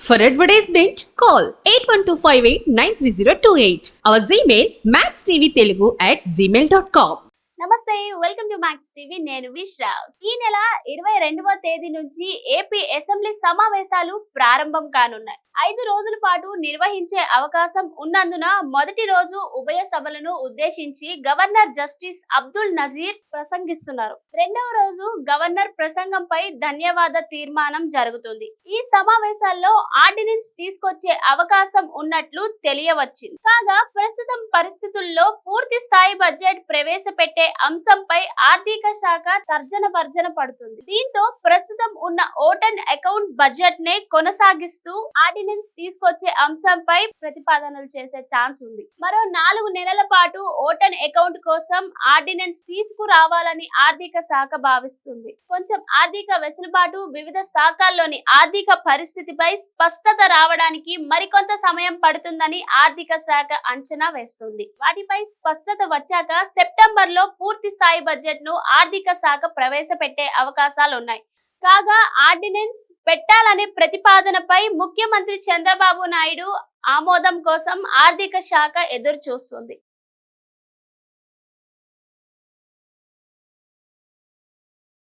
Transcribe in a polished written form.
For advertisement, call 8125893028. Our Gmail maxtvtelugu@gmail.com. నమస్తే, welcome to max TV. నేను విశ్రా. ఈ నెల 22వ తేదీ నుంచి ఏపీ అసెంబ్లీ సమావేశాలు ప్రారంభం కానున్నాయి. 5 రోజుల పాటు నిర్వహించే అవకాశం ఉన్నందున మొదటి రోజు ఉభయ సభలను ఉద్దేశించి గవర్నర్ జస్టిస్ అబ్దుల్ నజీర్ ప్రసంగిస్తున్నారు. రెండవ రోజు గవర్నర్ ప్రసంగంపై ధన్యవాద తీర్మానం జరుగుతుంది. ఈ సమావేశాల్లో ఆర్డినెన్స్ తీసుకొచ్చే అవకాశం ఉన్నట్లు తెలియవచ్చింది. కాగా ప్రస్తుతం పరిస్థితుల్లో పూర్తి స్థాయి బడ్జెట్ ప్రవేశపెట్టే అంశంపై ఆర్థిక శాఖ తర్జన భర్జన పడుతుంది. దీంతో ప్రస్తుతం ఉన్న ఓటన్ అకౌంట్ బడ్జెట్ నే కొనసాగిస్తూ ఆర్డినెన్స్ తీసుకొచ్చే అంశంపై ప్రతిపాదనలు చేసే ఛాన్స్ ఉంది. మరో 4 నెలల పాటు ఓటన్ అకౌంట్ కోసం ఆర్డినెన్స్ తీసుకురావాలని ఆర్థిక శాఖ భావిస్తుంది. కొంచెం ఆర్థిక వెసులుబాటు, వివిధ శాఖల్లోని ఆర్థిక పరిస్థితిపై స్పష్టత రావడానికి మరికొంత సమయం పడుతుందని ఆర్థిక శాఖ అంచనా వేస్తుంది. వాటిపై స్పష్టత వచ్చాక సెప్టెంబర్ లో పూర్తి స్థాయి బడ్జెట్ ను ఆర్థిక శాఖ ప్రవేశపెట్టే అవకాశాలున్నాయి. కాగా ఆర్డినెన్స్ పెట్టాలనే ప్రతిపాదనపై ముఖ్యమంత్రి చంద్రబాబు నాయుడు ఆమోదం కోసం ఆర్థిక శాఖ ఎదురు చూస్తుంది.